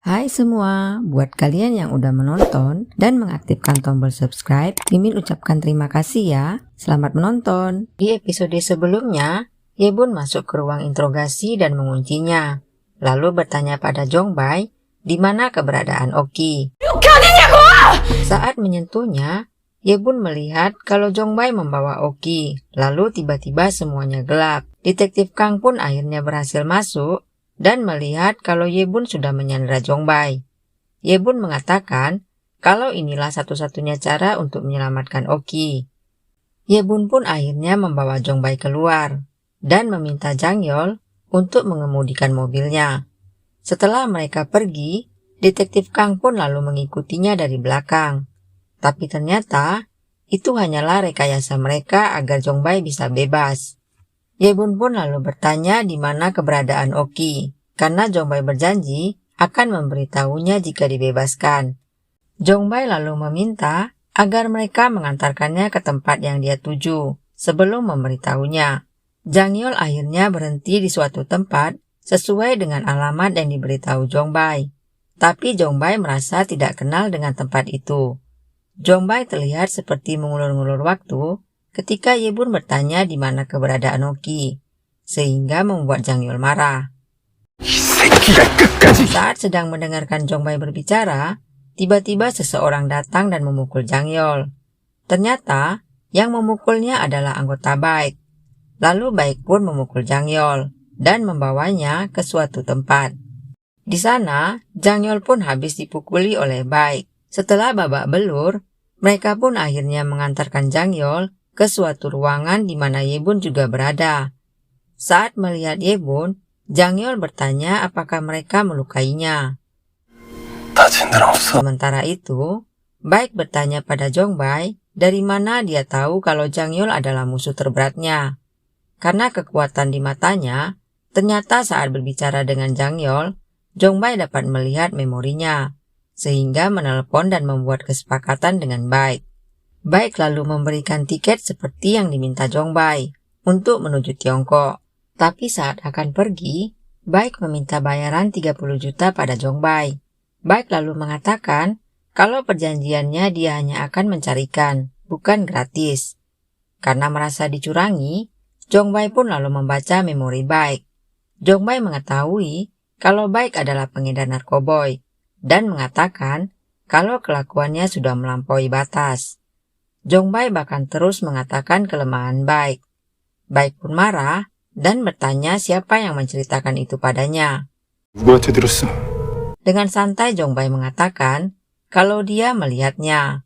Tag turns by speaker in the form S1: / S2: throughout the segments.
S1: Hai semua, buat kalian yang udah menonton dan mengaktifkan tombol subscribe, Mimin ucapkan terima kasih ya. Selamat menonton. Di episode sebelumnya, Yebun masuk ke ruang interogasi dan menguncinya, lalu bertanya pada Jongbai di mana keberadaan Oki. Saat menyentuhnya, Yebun melihat kalau Jongbai membawa Oki, lalu tiba-tiba semuanya gelap. Detektif Kang pun akhirnya berhasil masuk dan melihat kalau Yebun sudah menyandera Jongbai. Yebun mengatakan kalau inilah satu-satunya cara untuk menyelamatkan Oki. Yebun pun akhirnya membawa Jongbai keluar dan meminta Jang Yol untuk mengemudikan mobilnya. Setelah mereka pergi, detektif Kang pun lalu mengikutinya dari belakang. Tapi ternyata itu hanyalah rekayasa mereka agar Jongbai bisa bebas. Yebun pun lalu bertanya di mana keberadaan Oki, karena Jongbai berjanji akan memberitahunya jika dibebaskan. Jongbai lalu meminta agar mereka mengantarkannya ke tempat yang dia tuju sebelum memberitahunya. Jang Yol akhirnya berhenti di suatu tempat sesuai dengan alamat yang diberitahu Jongbai. Tapi Jongbai merasa tidak kenal dengan tempat itu. Jongbai terlihat seperti mengulur-ngulur waktu ketika Yebun bertanya di mana keberadaan Oki, sehingga membuat Jang Yol marah. Saat sedang mendengarkan Jongbai berbicara, tiba-tiba seseorang datang dan memukul Jang Yol. Ternyata yang memukulnya adalah anggota Baik. Lalu Baik pun memukul Jang Yol dan membawanya ke suatu tempat. Di sana, Jang Yol pun habis dipukuli oleh Baik. Setelah babak belur, mereka pun akhirnya mengantarkan Jang Yol ke suatu ruangan di mana Yebun juga berada. Saat melihat Yebun, Jang Yol bertanya apakah mereka melukainya. Sementara itu, Baik bertanya pada Jongbai dari mana dia tahu kalau Jang Yol adalah musuh terberatnya. Karena kekuatan di matanya, ternyata saat berbicara dengan Jang Yol, Jongbai dapat melihat memorinya, sehingga menelepon dan membuat kesepakatan dengan Baik. Baik lalu memberikan tiket seperti yang diminta Jongbai untuk menuju Tiongkok. Tapi saat akan pergi, Baik meminta bayaran 30 juta pada Jongbai. Baik lalu mengatakan kalau perjanjiannya dia hanya akan mencarikan, bukan gratis. Karena merasa dicurangi, Jongbai pun lalu membaca memori Baik. Jongbai mengetahui kalau Baik adalah pengedar narkoboy dan mengatakan kalau kelakuannya sudah melampaui batas. Jongbai bahkan terus mengatakan kelemahan Baik. Baik pun marah dan bertanya siapa yang menceritakan itu padanya. Dengan santai Jongbai mengatakan kalau dia melihatnya.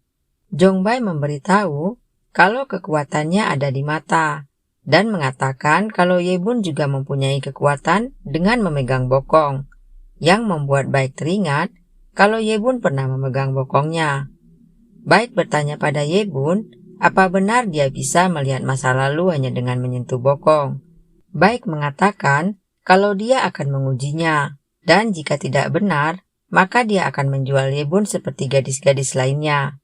S1: Jongbai memberitahu kalau kekuatannya ada di mata dan mengatakan kalau Yebun juga mempunyai kekuatan dengan memegang bokong, yang membuat Baik teringat kalau Yebun pernah memegang bokongnya. Baik bertanya pada Yebun, apa benar dia bisa melihat masa lalu hanya dengan menyentuh bokong. Baik mengatakan kalau dia akan mengujinya, dan jika tidak benar, maka dia akan menjual Yebun seperti gadis-gadis lainnya.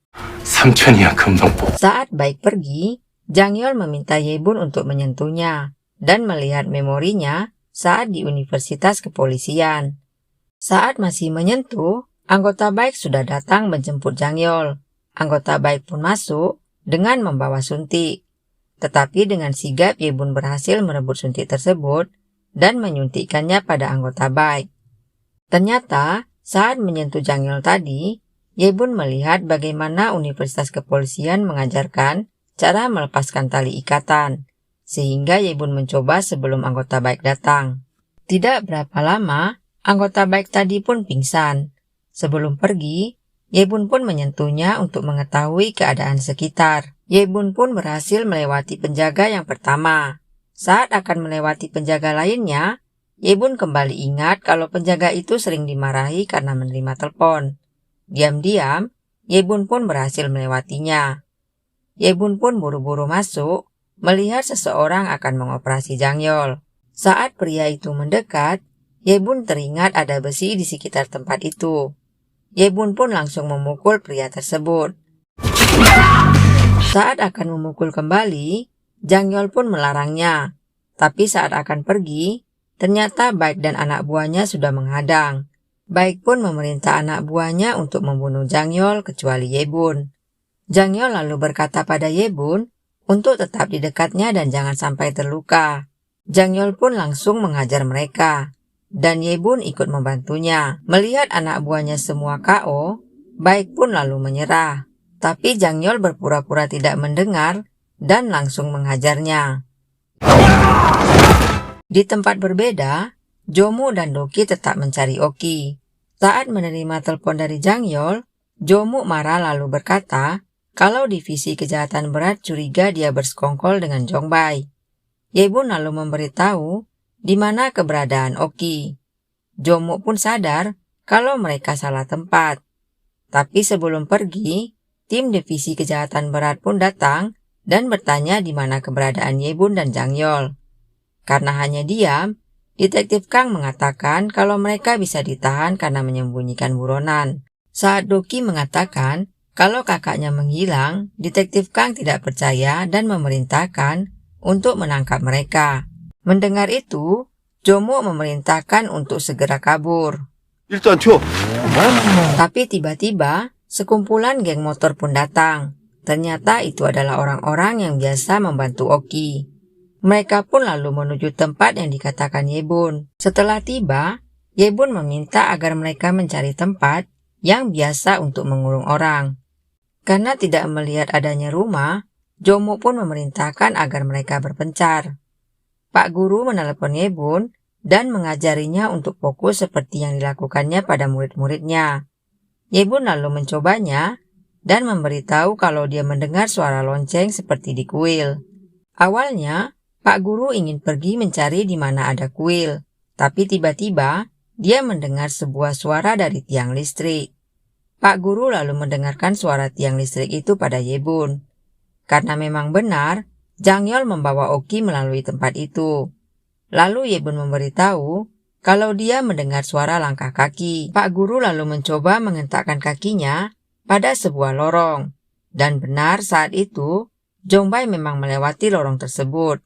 S1: Saat Baik pergi, Jang Yol meminta Yebun untuk menyentuhnya, dan melihat memorinya saat di Universitas Kepolisian. Saat masih menyentuh, anggota Baik sudah datang menjemput Jang Yol. Anggota Baik pun masuk dengan membawa suntik. Tetapi dengan sigap Yebun berhasil merebut suntik tersebut dan menyuntikkannya pada anggota Baik. Ternyata saat menyentuh Jang Yol tadi, Yebun melihat bagaimana Universitas Kepolisian mengajarkan cara melepaskan tali ikatan, sehingga Yebun mencoba sebelum anggota Baik datang. Tidak berapa lama, anggota Baik tadi pun pingsan. Sebelum pergi, Yebun pun menyentuhnya untuk mengetahui keadaan sekitar. Yebun pun berhasil melewati penjaga yang pertama. Saat akan melewati penjaga lainnya, Yebun kembali ingat kalau penjaga itu sering dimarahi karena menerima telepon. Diam-diam, Yebun pun berhasil melewatinya. Yebun pun buru-buru masuk, melihat seseorang akan mengoperasi Jang Yol. Saat pria itu mendekat, Yebun teringat ada besi di sekitar tempat itu. Yebun pun langsung memukul pria tersebut. Saat akan memukul kembali, Jang Yol pun melarangnya. Tapi saat akan pergi, ternyata Baik dan anak buahnya sudah menghadang. Baik pun memerintah anak buahnya untuk membunuh Jangyol kecuali Ye-bun. Jangyol lalu berkata pada Ye-bun untuk tetap di dekatnya dan jangan sampai terluka. Jangyol pun langsung menghajar mereka, dan Ye-bun ikut membantunya. Melihat anak buahnya semua KO, Baik pun lalu menyerah. Tapi Jangyol berpura-pura tidak mendengar dan langsung menghajarnya. Di tempat berbeda, Jomu dan Doki tetap mencari Oki. Saat menerima telepon dari Jangyol, Jomu marah lalu berkata kalau divisi kejahatan berat curiga dia bersekongkol dengan Jongbai. Ye-bun lalu memberitahu di mana keberadaan Oki. Jomu pun sadar kalau mereka salah tempat. Tapi sebelum pergi, tim divisi kejahatan berat pun datang dan bertanya di mana keberadaan Ye-bun dan Jangyol. Karena hanya diam, Detektif Kang mengatakan kalau mereka bisa ditahan karena menyembunyikan buronan. Saat Doki mengatakan kalau kakaknya menghilang, Detektif Kang tidak percaya dan memerintahkan untuk menangkap mereka. Mendengar itu, Jomu memerintahkan untuk segera kabur. Tapi tiba-tiba, sekumpulan geng motor pun datang. Ternyata itu adalah orang-orang yang biasa membantu Oki. Mereka pun lalu menuju tempat yang dikatakan Ye-bun. Setelah tiba, Ye-bun meminta agar mereka mencari tempat yang biasa untuk mengurung orang. Karena tidak melihat adanya rumah, Jomu pun memerintahkan agar mereka berpencar. Pak Guru menelepon Ye-bun dan mengajarinya untuk fokus seperti yang dilakukannya pada murid-muridnya. Ye-bun lalu mencobanya dan memberitahu kalau dia mendengar suara lonceng seperti di kuil. Awalnya, Pak Guru ingin pergi mencari di mana ada kuil, tapi tiba-tiba dia mendengar sebuah suara dari tiang listrik. Pak Guru lalu mendengarkan suara tiang listrik itu pada Ye-bun. Karena memang benar, Jangyol membawa Oki melalui tempat itu. Lalu Ye-bun memberitahu kalau dia mendengar suara langkah kaki. Pak Guru lalu mencoba menghentakkan kakinya pada sebuah lorong. Dan benar saat itu, Jongbai memang melewati lorong tersebut.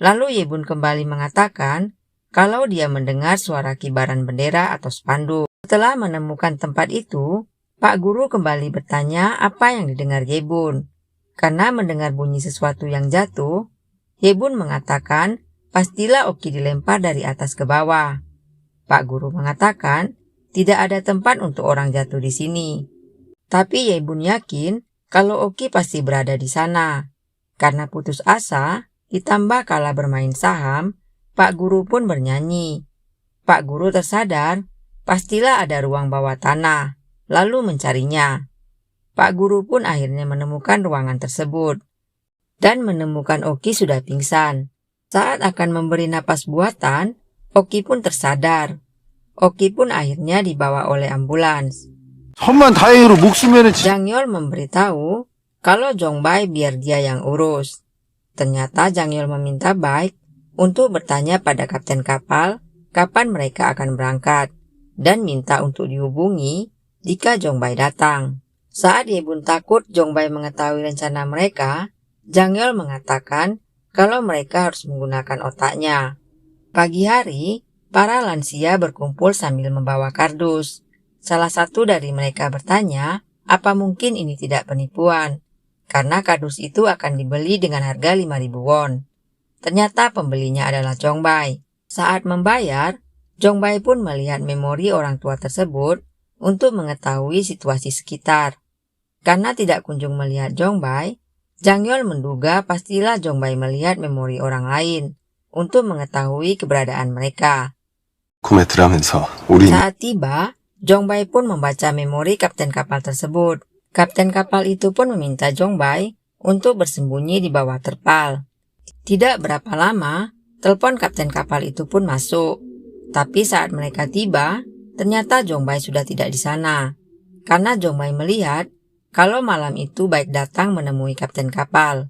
S1: Lalu Ye-bun kembali mengatakan kalau dia mendengar suara kibaran bendera atau spanduk. Setelah menemukan tempat itu, Pak Guru kembali bertanya apa yang didengar Ye-bun. Karena mendengar bunyi sesuatu yang jatuh, Ye-bun mengatakan pastilah Oki dilempar dari atas ke bawah. Pak Guru mengatakan tidak ada tempat untuk orang jatuh di sini. Tapi Ye-bun yakin kalau Oki pasti berada di sana. Karena putus asa, ditambah kalah bermain saham, Pak Guru pun bernyanyi. Pak Guru tersadar, pastilah ada ruang bawah tanah, lalu mencarinya. Pak Guru pun akhirnya menemukan ruangan tersebut, dan menemukan Oki sudah pingsan. Saat akan memberi napas buatan, Oki pun tersadar. Oki pun akhirnya dibawa oleh ambulans. Jangyol memberitahu kalau Jongbai biar dia yang urus. Ternyata Jangyol meminta Baik untuk bertanya pada kapten kapal kapan mereka akan berangkat dan minta untuk dihubungi jika Jongbai datang. Saat Ye-bun takut Jongbai mengetahui rencana mereka, Jangyol mengatakan kalau mereka harus menggunakan otaknya. Pagi hari, para lansia berkumpul sambil membawa kardus. Salah satu dari mereka bertanya, apa mungkin ini tidak penipuan? Karena kardus itu akan dibeli dengan harga 5.000 won. Ternyata pembelinya adalah Jongbai. Saat membayar, Jongbai pun melihat memori orang tua tersebut untuk mengetahui situasi sekitar. Karena tidak kunjung melihat Jongbai, Jangyol menduga pastilah Jongbai melihat memori orang lain untuk mengetahui keberadaan mereka. Saat tiba, Jongbai pun membaca memori kapten kapal tersebut. Kapten kapal itu pun meminta Jongbai untuk bersembunyi di bawah terpal. Tidak berapa lama, telepon kapten kapal itu pun masuk. Tapi saat mereka tiba, ternyata Jongbai sudah tidak di sana. Karena Jongbai melihat kalau malam itu Baik datang menemui kapten kapal.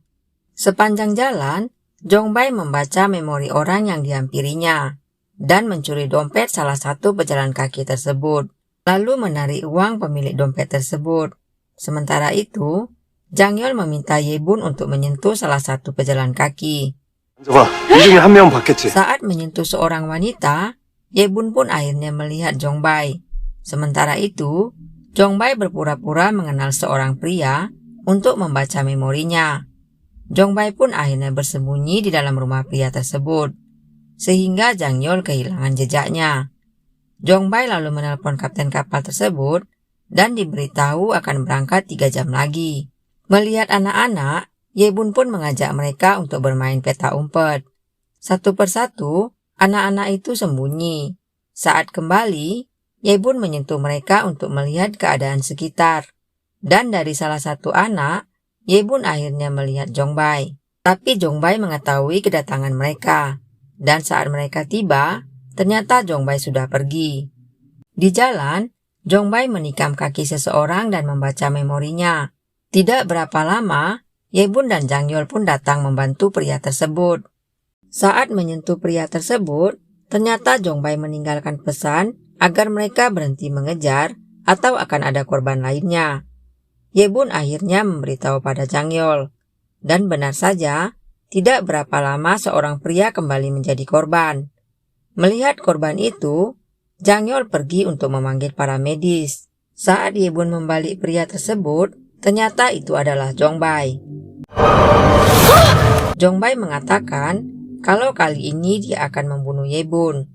S1: Sepanjang jalan, Jongbai membaca memori orang yang dihampirinya dan mencuri dompet salah satu pejalan kaki tersebut, lalu menarik uang pemilik dompet tersebut. Sementara itu, Jangyol meminta Ye-bun untuk menyentuh salah satu pejalan kaki. Saat menyentuh seorang wanita, Ye-bun pun akhirnya melihat Jongbai. Sementara itu, Jongbai berpura-pura mengenal seorang pria untuk membaca memorinya. Jongbai pun akhirnya bersembunyi di dalam rumah pria tersebut, sehingga Jang Yeol kehilangan jejaknya. Jongbai lalu menelpon kapten kapal tersebut dan diberitahu akan berangkat 3 jam lagi. Melihat anak-anak, Yebun pun mengajak mereka untuk bermain peta umpet. Satu persatu, anak-anak itu sembunyi. Saat kembali, Yebun menyentuh mereka untuk melihat keadaan sekitar. Dan dari salah satu anak, Yebun akhirnya melihat Jongbai. Tapi Jongbai mengetahui kedatangan mereka. Dan saat mereka tiba, ternyata Jongbai sudah pergi. Di jalan, Jongbai menikam kaki seseorang dan membaca memorinya. Tidak berapa lama, Yebun dan Jang Yeol pun datang membantu pria tersebut. Saat menyentuh pria tersebut, ternyata Jongbai meninggalkan pesan agar mereka berhenti mengejar atau akan ada korban lainnya. Yebun akhirnya memberitahu pada Jang Yeol. Dan benar saja, tidak berapa lama seorang pria kembali menjadi korban. Melihat korban itu, Jang Yeol pergi untuk memanggil para medis. Saat Yebun membalik pria tersebut, ternyata itu adalah Jongbai. Jongbai mengatakan kalau kali ini dia akan membunuh Yebun.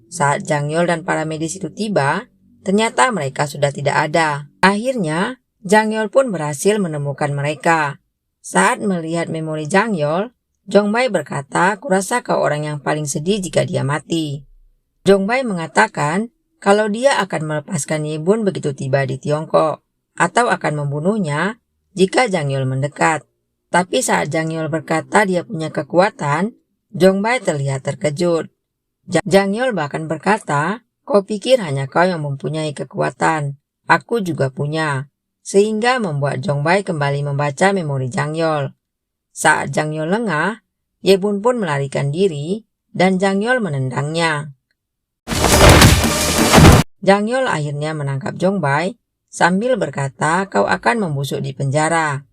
S1: Saat Jang Yeol dan para medis itu tiba, ternyata mereka sudah tidak ada. Akhirnya, Jang Yeol pun berhasil menemukan mereka. Saat melihat memori Jang Yeol, Jongbai berkata, "Kurasa kau orang yang paling sedih jika dia mati." Jongbai mengatakan kalau dia akan melepaskan Yebun begitu tiba di Tiongkok, atau akan membunuhnya jika Jang Yeol mendekat. Tapi saat Jang Yeol berkata dia punya kekuatan, Jongbai terlihat terkejut. Jang Yeol bahkan berkata, "Kau pikir hanya kau yang mempunyai kekuatan, aku juga punya." Sehingga membuat Jongbai kembali membaca memori Jang Yeol. Saat Jang Yeol lengah, Yebun pun melarikan diri dan Jang Yeol menendangnya. Jang Yeol akhirnya menangkap Jongbai sambil berkata, "Kau akan membusuk di penjara."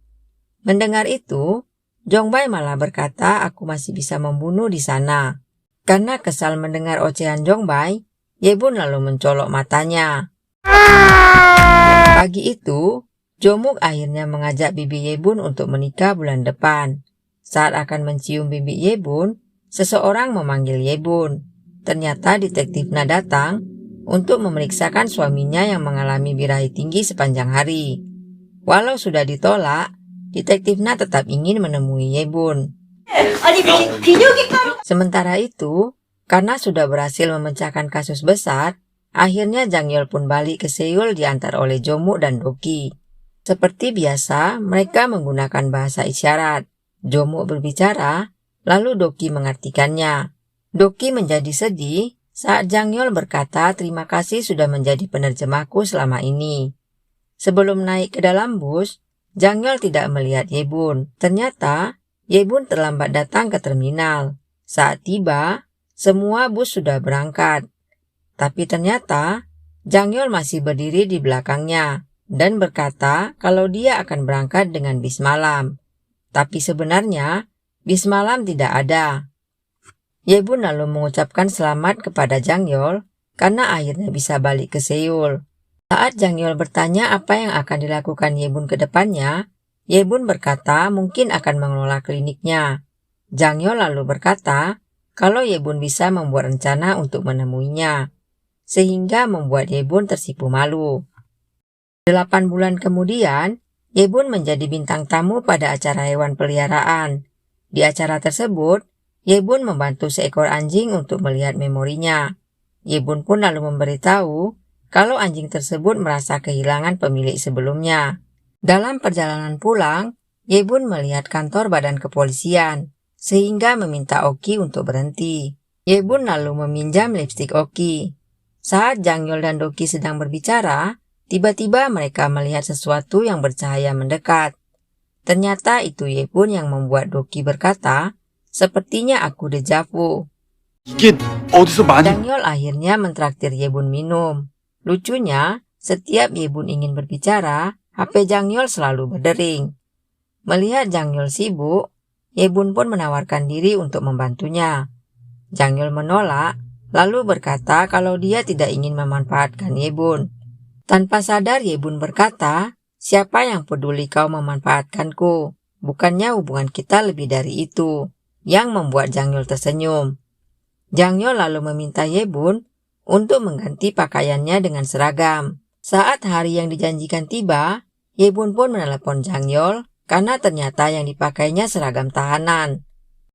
S1: Mendengar itu, Jongbai malah berkata, "Aku masih bisa membunuh di sana." Karena kesal mendengar ocehan Jongbai, Yebun lalu mencolok matanya. Pagi itu, Jomuk akhirnya mengajak bibi Yebun untuk menikah bulan depan. Saat akan mencium bibi Yebun, seseorang memanggil Yebun. Ternyata detektif Na datang untuk memeriksakan suaminya yang mengalami birahi tinggi sepanjang hari. Walau sudah ditolak, detektif Na tetap ingin menemui Yebun. Sementara itu, karena sudah berhasil memecahkan kasus besar, akhirnya Jang Yeol pun balik ke Seoul diantar oleh Jomuk dan Doki. Seperti biasa, mereka menggunakan bahasa isyarat. Jomuk berbicara, lalu Doki mengartikannya. Doki menjadi sedih saat Jang Yeol berkata terima kasih sudah menjadi penerjemahku selama ini. Sebelum naik ke dalam bus, Jang Yeol tidak melihat Yebun. Ternyata, Yebun terlambat datang ke terminal. Saat tiba, semua bus sudah berangkat. Tapi ternyata, Jang Yeol masih berdiri di belakangnya dan berkata kalau dia akan berangkat dengan bis malam. Tapi sebenarnya, bis malam tidak ada. Yebun lalu mengucapkan selamat kepada Jang Yeol karena akhirnya bisa balik ke Seoul. Saat Jang Yeol bertanya apa yang akan dilakukan Yebun ke depannya, Yebun berkata mungkin akan mengelola kliniknya. Jang Yeol lalu berkata kalau Yebun bisa membuat rencana untuk menemuinya, sehingga membuat Yebun tersipu malu. 8 bulan kemudian, Yebun menjadi bintang tamu pada acara hewan peliharaan. Di acara tersebut, Yebun membantu seekor anjing untuk melihat memorinya. Yebun pun lalu memberitahu kalau anjing tersebut merasa kehilangan pemilik sebelumnya. Dalam perjalanan pulang, Yebun melihat kantor badan kepolisian, sehingga meminta Oki untuk berhenti. Yebun lalu meminjam lipstik Oki. Saat Jang Yeol dan Doki sedang berbicara, tiba-tiba mereka melihat sesuatu yang bercahaya mendekat. Ternyata itu Yebun yang membuat Doki berkata, "Sepertinya aku dejavu." Jang Yeol akhirnya mentraktir Yebun minum. Lucunya, setiap Yebun ingin berbicara, HP Jang Yeol selalu berdering. Melihat Jang Yeol sibuk, Yebun pun menawarkan diri untuk membantunya. Jang Yeol menolak, lalu berkata kalau dia tidak ingin memanfaatkan Yebun. Tanpa sadar Yebun berkata, "Siapa yang peduli kau memanfaatkanku? Bukannya hubungan kita lebih dari itu," yang membuat Jangyol tersenyum. Jangyol lalu meminta Yebun untuk mengganti pakaiannya dengan seragam. Saat hari yang dijanjikan tiba, Yebun pun menelepon Jangyol karena ternyata yang dipakainya seragam tahanan.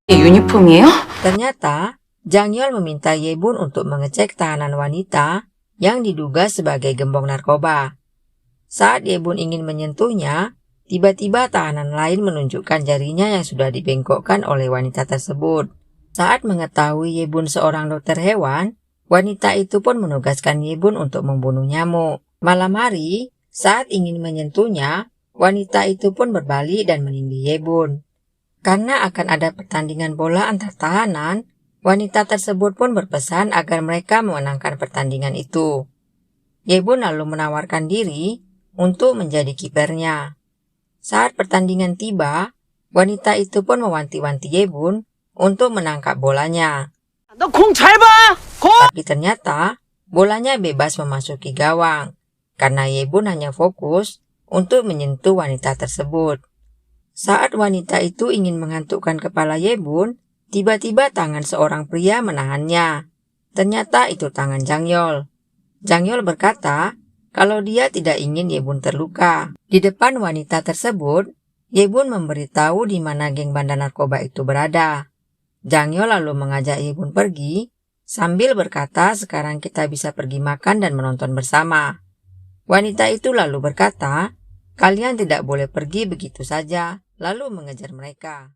S2: 유니폼이에요?
S1: Ternyata, Jangyol meminta Yebun untuk mengecek tahanan wanita yang diduga sebagai gembong narkoba. Saat Yebun ingin menyentuhnya, tiba-tiba tahanan lain menunjukkan jarinya yang sudah dibengkokkan oleh wanita tersebut. Saat mengetahui Yebun seorang dokter hewan, wanita itu pun menugaskan Yebun untuk membunuh nyamuk. Malam hari, saat ingin menyentuhnya, wanita itu pun berbalik dan menindih Yebun. Karena akan ada pertandingan bola antar tahanan, wanita tersebut pun berpesan agar mereka memenangkan pertandingan itu. Yebun lalu menawarkan diri untuk menjadi kipernya. Saat pertandingan tiba, wanita itu pun mewanti-wanti Yebun untuk menangkap bolanya.
S2: 너 공 잘 봐! 공!
S1: Tapi ternyata, bolanya bebas memasuki gawang, karena Yebun hanya fokus untuk menyentuh wanita tersebut. Saat wanita itu ingin menghantukkan kepala Yebun, tiba-tiba tangan seorang pria menahannya. Ternyata itu tangan Jangyol. Jangyol berkata kalau dia tidak ingin Yebun terluka. Di depan wanita tersebut, Yebun memberitahu di mana geng bandar narkoba itu berada. Jangyol lalu mengajak Yebun pergi, sambil berkata sekarang kita bisa pergi makan dan menonton bersama. Wanita itu lalu berkata, "Kalian tidak boleh pergi begitu saja," lalu mengejar mereka.